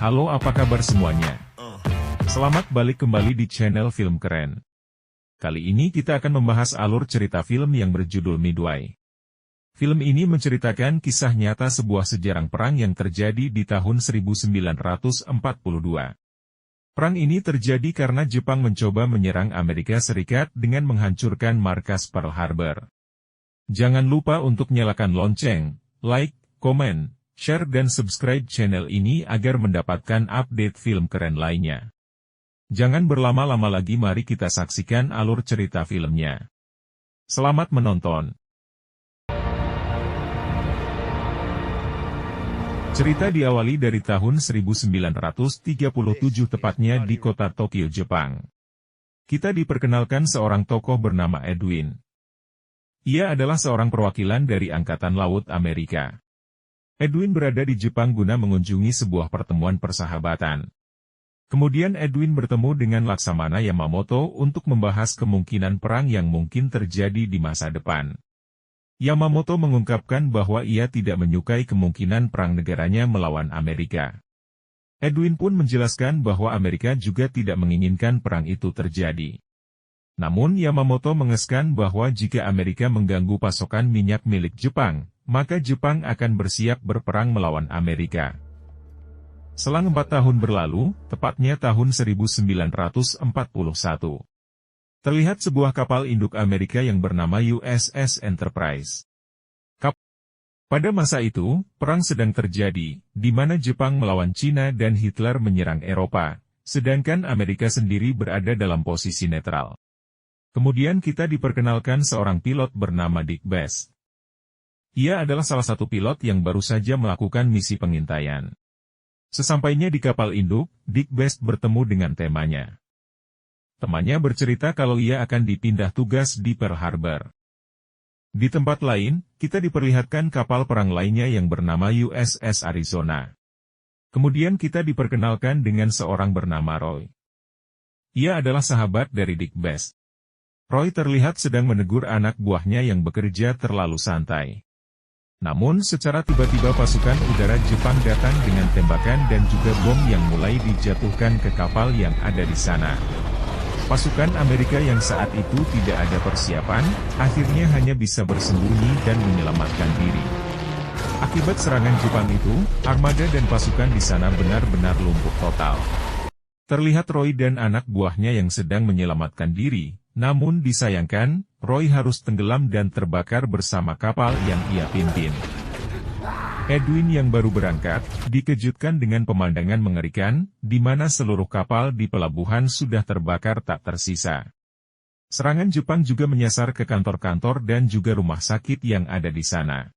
Halo, apa kabar semuanya? Selamat balik kembali di channel Film Keren. Kali ini kita akan membahas alur cerita film yang berjudul Midway. Film ini menceritakan kisah nyata sebuah sejarah perang yang terjadi di tahun 1942. Perang ini terjadi karena Jepang mencoba menyerang Amerika Serikat dengan menghancurkan markas Pearl Harbor. Jangan lupa untuk nyalakan lonceng, like, komen, share dan subscribe channel ini agar mendapatkan update film keren lainnya. Jangan berlama-lama lagi, mari kita saksikan alur cerita filmnya. Selamat menonton. Cerita diawali dari tahun 1937 tepatnya di kota Tokyo, Jepang. Kita diperkenalkan seorang tokoh bernama Edwin. Ia adalah seorang perwakilan dari Angkatan Laut Amerika. Edwin berada di Jepang guna mengunjungi sebuah pertemuan persahabatan. Kemudian Edwin bertemu dengan Laksamana Yamamoto untuk membahas kemungkinan perang yang mungkin terjadi di masa depan. Yamamoto mengungkapkan bahwa ia tidak menyukai kemungkinan perang negaranya melawan Amerika. Edwin pun menjelaskan bahwa Amerika juga tidak menginginkan perang itu terjadi. Namun Yamamoto mengeskan bahwa jika Amerika mengganggu pasokan minyak milik Jepang, maka Jepang akan bersiap berperang melawan Amerika. Selang 4 tahun berlalu, tepatnya tahun 1941. Terlihat sebuah kapal induk Amerika yang bernama USS Enterprise. Pada masa itu, perang sedang terjadi, di mana Jepang melawan Cina dan Hitler menyerang Eropa, sedangkan Amerika sendiri berada dalam posisi netral. Kemudian kita diperkenalkan seorang pilot bernama Dick Best. Ia adalah salah satu pilot yang baru saja melakukan misi pengintaian. Sesampainya di kapal induk, Dick Best bertemu dengan temannya. Temannya bercerita kalau ia akan dipindah tugas di Pearl Harbor. Di tempat lain, kita diperlihatkan kapal perang lainnya yang bernama USS Arizona. Kemudian kita diperkenalkan dengan seorang bernama Roy. Ia adalah sahabat dari Dick Best. Roy terlihat sedang menegur anak buahnya yang bekerja terlalu santai. Namun secara tiba-tiba pasukan udara Jepang datang dengan tembakan dan juga bom yang mulai dijatuhkan ke kapal yang ada di sana. Pasukan Amerika yang saat itu tidak ada persiapan, akhirnya hanya bisa bersembunyi dan menyelamatkan diri. Akibat serangan Jepang itu, armada dan pasukan di sana benar-benar lumpuh total. Terlihat Roy dan anak buahnya yang sedang menyelamatkan diri, namun disayangkan, Roy harus tenggelam dan terbakar bersama kapal yang ia pimpin. Edwin yang baru berangkat, dikejutkan dengan pemandangan mengerikan, di mana seluruh kapal di pelabuhan sudah terbakar tak tersisa. Serangan Jepang juga menyasar ke kantor-kantor dan juga rumah sakit yang ada di sana.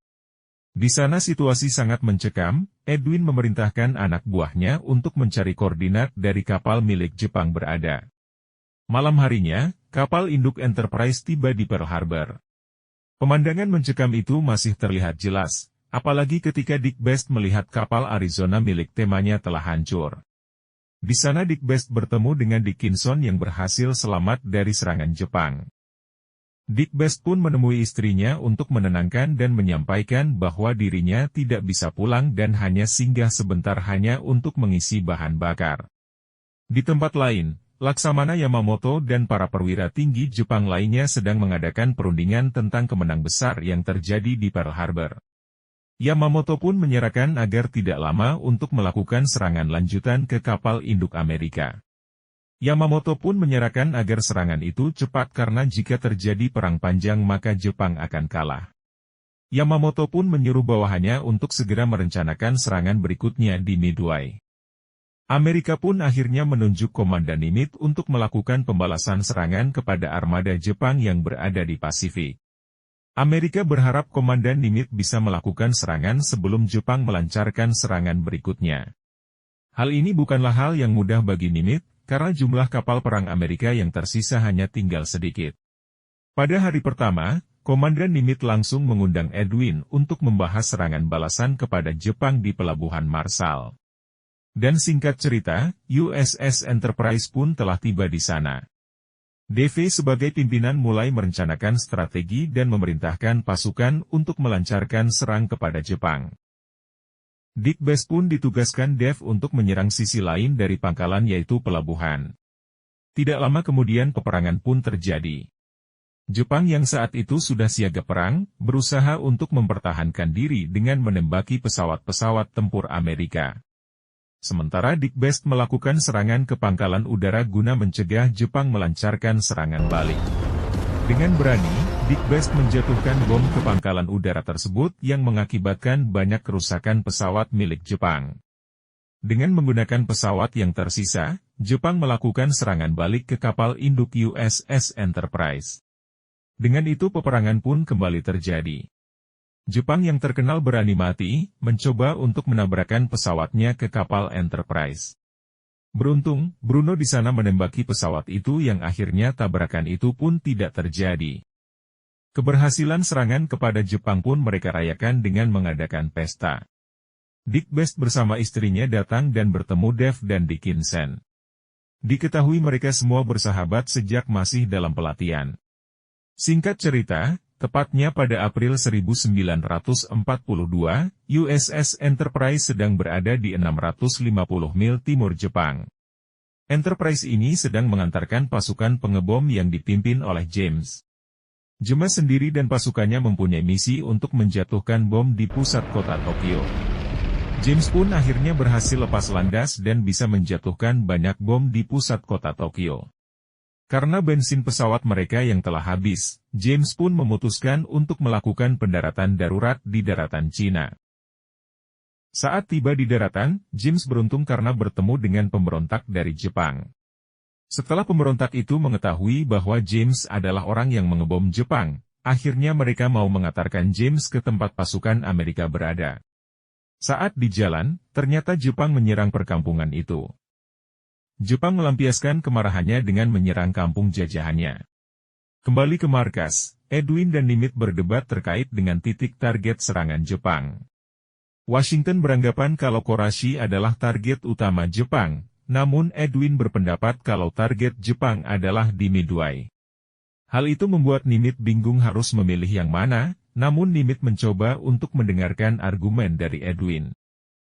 Di sana situasi sangat mencekam, Edwin memerintahkan anak buahnya untuk mencari koordinat dari kapal milik Jepang berada. Malam harinya, kapal induk Enterprise tiba di Pearl Harbor. Pemandangan mencekam itu masih terlihat jelas, apalagi ketika Dick Best melihat kapal Arizona milik temannya telah hancur. Di sana Dick Best bertemu dengan Dickinson yang berhasil selamat dari serangan Jepang. Dick Best pun menemui istrinya untuk menenangkan dan menyampaikan bahwa dirinya tidak bisa pulang dan hanya singgah sebentar hanya untuk mengisi bahan bakar. Di tempat lain, Laksamana Yamamoto dan para perwira tinggi Jepang lainnya sedang mengadakan perundingan tentang kemenangan besar yang terjadi di Pearl Harbor. Yamamoto pun menyarankan agar tidak lama untuk melakukan serangan lanjutan ke kapal induk Amerika. Yamamoto pun menyarankan agar serangan itu cepat karena jika terjadi perang panjang maka Jepang akan kalah. Yamamoto pun menyuruh bawahannya untuk segera merencanakan serangan berikutnya di Midway. Amerika pun akhirnya menunjuk Komandan Nimitz untuk melakukan pembalasan serangan kepada armada Jepang yang berada di Pasifik. Amerika berharap Komandan Nimitz bisa melakukan serangan sebelum Jepang melancarkan serangan berikutnya. Hal ini bukanlah hal yang mudah bagi Nimitz, karena jumlah kapal perang Amerika yang tersisa hanya tinggal sedikit. Pada hari pertama, Komandan Nimitz langsung mengundang Edwin untuk membahas serangan balasan kepada Jepang di Pelabuhan Marshall. Dan singkat cerita, USS Enterprise pun telah tiba di sana. DV sebagai pimpinan mulai merencanakan strategi dan memerintahkan pasukan untuk melancarkan serang kepada Jepang. Dick Best pun ditugaskan Dave untuk menyerang sisi lain dari pangkalan yaitu pelabuhan. Tidak lama kemudian peperangan pun terjadi. Jepang yang saat itu sudah siaga perang, berusaha untuk mempertahankan diri dengan menembaki pesawat-pesawat tempur Amerika. Sementara Dick Best melakukan serangan ke pangkalan udara guna mencegah Jepang melancarkan serangan balik. Dengan berani, Dick Best menjatuhkan bom ke pangkalan udara tersebut yang mengakibatkan banyak kerusakan pesawat milik Jepang. Dengan menggunakan pesawat yang tersisa, Jepang melakukan serangan balik ke kapal induk USS Enterprise. Dengan itu peperangan pun kembali terjadi. Jepang yang terkenal berani mati, mencoba untuk menabrakkan pesawatnya ke kapal Enterprise. Beruntung, Bruno di sana menembaki pesawat itu yang akhirnya tabrakan itu pun tidak terjadi. Keberhasilan serangan kepada Jepang pun mereka rayakan dengan mengadakan pesta. Dick Best bersama istrinya datang dan bertemu Dave dan Dickinson. Diketahui mereka semua bersahabat sejak masih dalam pelatihan. Singkat cerita, tepatnya pada April 1942, USS Enterprise sedang berada di 650 mil timur Jepang. Enterprise ini sedang mengantarkan pasukan pengebom yang dipimpin oleh James. James sendiri dan pasukannya mempunyai misi untuk menjatuhkan bom di pusat kota Tokyo. James pun akhirnya berhasil lepas landas dan bisa menjatuhkan banyak bom di pusat kota Tokyo. Karena bensin pesawat mereka yang telah habis, James pun memutuskan untuk melakukan pendaratan darurat di daratan Cina. Saat tiba di daratan, James beruntung karena bertemu dengan pemberontak dari Jepang. Setelah pemberontak itu mengetahui bahwa James adalah orang yang mengebom Jepang, akhirnya mereka mau mengantarkan James ke tempat pasukan Amerika berada. Saat di jalan, ternyata Jepang menyerang perkampungan itu. Jepang melampiaskan kemarahannya dengan menyerang kampung jajahannya. Kembali ke markas, Edwin dan Nimitz berdebat terkait dengan titik target serangan Jepang. Washington beranggapan kalau Kurashi adalah target utama Jepang, namun Edwin berpendapat kalau target Jepang adalah di Midway. Hal itu membuat Nimitz bingung harus memilih yang mana, namun Nimitz mencoba untuk mendengarkan argumen dari Edwin.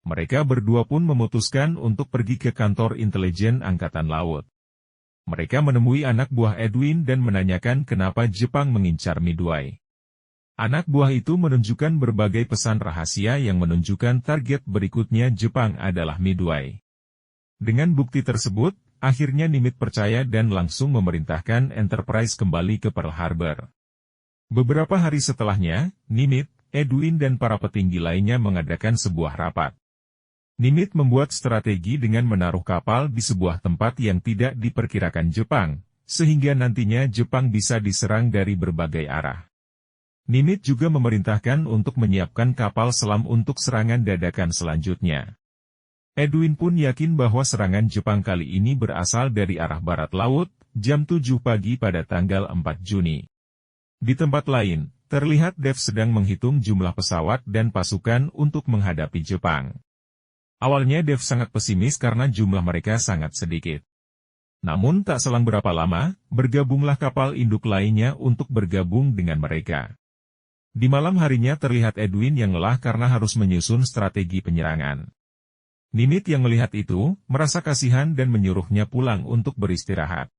Mereka berdua pun memutuskan untuk pergi ke kantor intelijen Angkatan Laut. Mereka menemui anak buah Edwin dan menanyakan kenapa Jepang mengincar Midway. Anak buah itu menunjukkan berbagai pesan rahasia yang menunjukkan target berikutnya Jepang adalah Midway. Dengan bukti tersebut, akhirnya Nimitz percaya dan langsung memerintahkan Enterprise kembali ke Pearl Harbor. Beberapa hari setelahnya, Nimitz, Edwin dan para petinggi lainnya mengadakan sebuah rapat. Nimitz membuat strategi dengan menaruh kapal di sebuah tempat yang tidak diperkirakan Jepang, sehingga nantinya Jepang bisa diserang dari berbagai arah. Nimitz juga memerintahkan untuk menyiapkan kapal selam untuk serangan dadakan selanjutnya. Edwin pun yakin bahwa serangan Jepang kali ini berasal dari arah barat laut, jam 7 pagi pada tanggal 4 Juni. Di tempat lain, terlihat Dave sedang menghitung jumlah pesawat dan pasukan untuk menghadapi Jepang. Awalnya Dave sangat pesimis karena jumlah mereka sangat sedikit. Namun tak selang berapa lama, bergabunglah kapal induk lainnya untuk bergabung dengan mereka. Di malam harinya terlihat Edwin yang lelah karena harus menyusun strategi penyerangan. Nimitz yang melihat itu, merasa kasihan dan menyuruhnya pulang untuk beristirahat.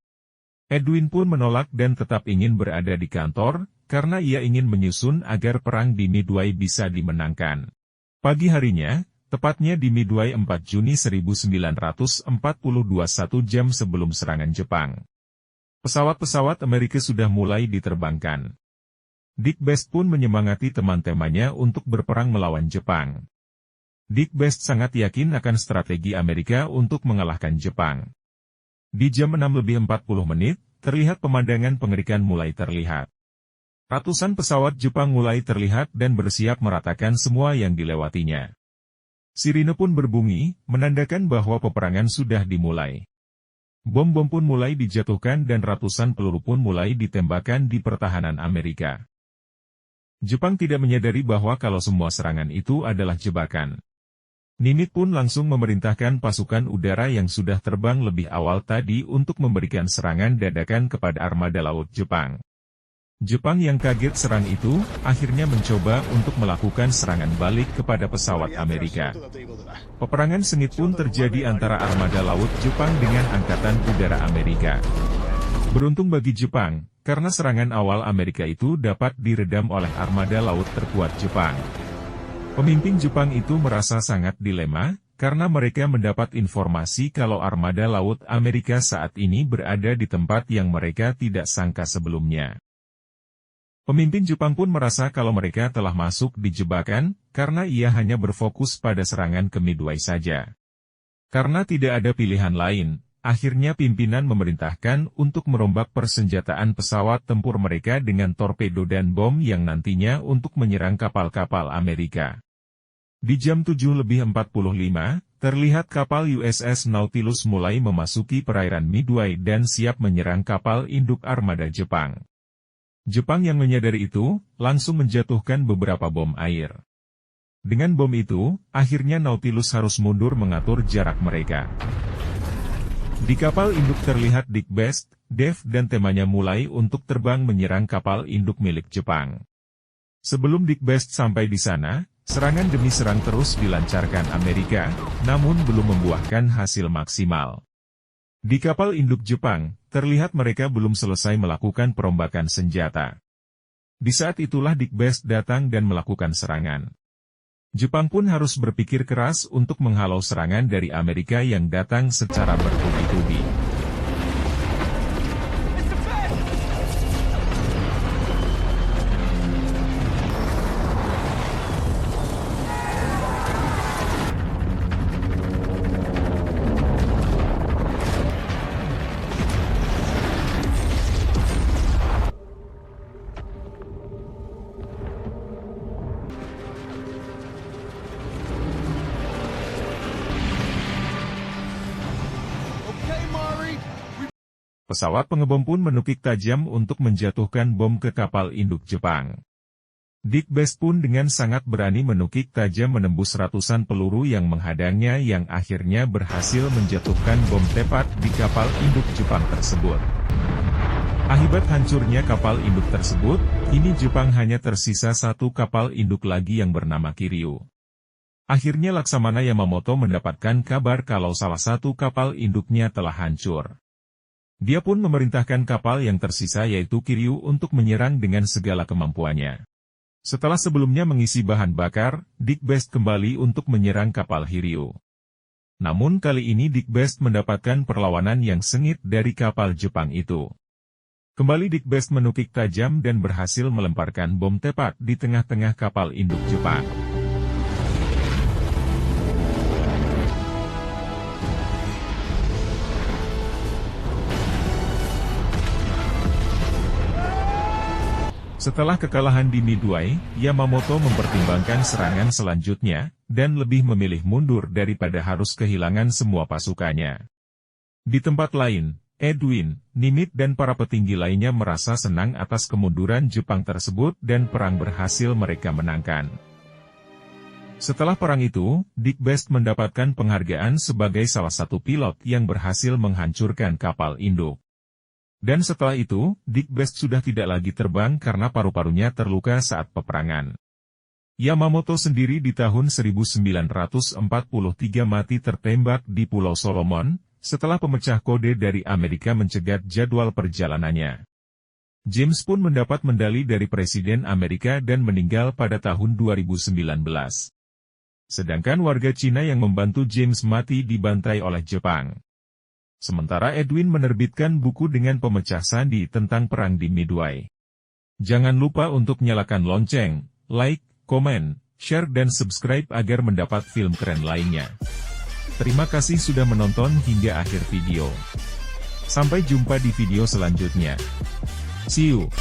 Edwin pun menolak dan tetap ingin berada di kantor, karena ia ingin menyusun agar perang di Midway bisa dimenangkan. Pagi harinya, tepatnya di Midway 4 Juni 1942 1 jam sebelum serangan Jepang. Pesawat-pesawat Amerika sudah mulai diterbangkan. Dick Best pun menyemangati teman-temannya untuk berperang melawan Jepang. Dick Best sangat yakin akan strategi Amerika untuk mengalahkan Jepang. Di jam 6:40, terlihat pemandangan pengerikan mulai terlihat. Ratusan pesawat Jepang mulai terlihat dan bersiap meratakan semua yang dilewatinya. Sirine pun berbunyi, menandakan bahwa peperangan sudah dimulai. Bom-bom pun mulai dijatuhkan dan ratusan peluru pun mulai ditembakkan di pertahanan Amerika. Jepang tidak menyadari bahwa kalau semua serangan itu adalah jebakan. Nimitz pun langsung memerintahkan pasukan udara yang sudah terbang lebih awal tadi untuk memberikan serangan dadakan kepada armada laut Jepang. Jepang yang kaget serang itu, akhirnya mencoba untuk melakukan serangan balik kepada pesawat Amerika. Peperangan sengit pun terjadi antara armada laut Jepang dengan Angkatan Udara Amerika. Beruntung bagi Jepang, karena serangan awal Amerika itu dapat diredam oleh armada laut terkuat Jepang. Pemimpin Jepang itu merasa sangat dilema, karena mereka mendapat informasi kalau armada laut Amerika saat ini berada di tempat yang mereka tidak sangka sebelumnya. Pemimpin Jepang pun merasa kalau mereka telah masuk di jebakan, karena ia hanya berfokus pada serangan ke Midway saja. Karena tidak ada pilihan lain, akhirnya pimpinan memerintahkan untuk merombak persenjataan pesawat tempur mereka dengan torpedo dan bom yang nantinya untuk menyerang kapal-kapal Amerika. Di jam 7:45, terlihat kapal USS Nautilus mulai memasuki perairan Midway dan siap menyerang kapal induk armada Jepang. Jepang yang menyadari itu, langsung menjatuhkan beberapa bom air. Dengan bom itu, akhirnya Nautilus harus mundur mengatur jarak mereka. Di kapal induk terlihat Dick Best, Dave dan temannya mulai untuk terbang menyerang kapal induk milik Jepang. Sebelum Dick Best sampai di sana, serangan demi serang terus dilancarkan Amerika, namun belum membuahkan hasil maksimal. Di kapal induk Jepang, terlihat mereka belum selesai melakukan perombakan senjata. Di saat itulah Dick Best datang dan melakukan serangan. Jepang pun harus berpikir keras untuk menghalau serangan dari Amerika yang datang secara bertubi-tubi. Pesawat pengebom pun menukik tajam untuk menjatuhkan bom ke kapal induk Jepang. Dick Best pun dengan sangat berani menukik tajam menembus ratusan peluru yang menghadangnya yang akhirnya berhasil menjatuhkan bom tepat di kapal induk Jepang tersebut. Akibat hancurnya kapal induk tersebut, kini Jepang hanya tersisa satu kapal induk lagi yang bernama Kiryu. Akhirnya Laksamana Yamamoto mendapatkan kabar kalau salah satu kapal induknya telah hancur. Dia pun memerintahkan kapal yang tersisa yaitu Kiryu untuk menyerang dengan segala kemampuannya. Setelah sebelumnya mengisi bahan bakar, Dick Best kembali untuk menyerang kapal Hiryu. Namun kali ini Dick Best mendapatkan perlawanan yang sengit dari kapal Jepang itu. Kembali Dick Best menukik tajam dan berhasil melemparkan bom tepat di tengah-tengah kapal induk Jepang. Setelah kekalahan di Midway, Yamamoto mempertimbangkan serangan selanjutnya, dan lebih memilih mundur daripada harus kehilangan semua pasukannya. Di tempat lain, Edwin, Nimitz dan para petinggi lainnya merasa senang atas kemunduran Jepang tersebut dan perang berhasil mereka menangkan. Setelah perang itu, Dick Best mendapatkan penghargaan sebagai salah satu pilot yang berhasil menghancurkan kapal induk. Dan setelah itu, Dick Best sudah tidak lagi terbang karena paru-parunya terluka saat peperangan. Yamamoto sendiri di tahun 1943 mati tertembak di Pulau Solomon, setelah pemecah kode dari Amerika mencegat jadwal perjalanannya. James pun mendapat medali dari Presiden Amerika dan meninggal pada tahun 2019. Sedangkan warga Cina yang membantu James mati dibantai oleh Jepang. Sementara Edwin menerbitkan buku dengan pemecah sandi tentang perang di Midway. Jangan lupa untuk nyalakan lonceng, like, komen, share dan subscribe agar mendapat film keren lainnya. Terima kasih sudah menonton hingga akhir video. Sampai jumpa di video selanjutnya. See you.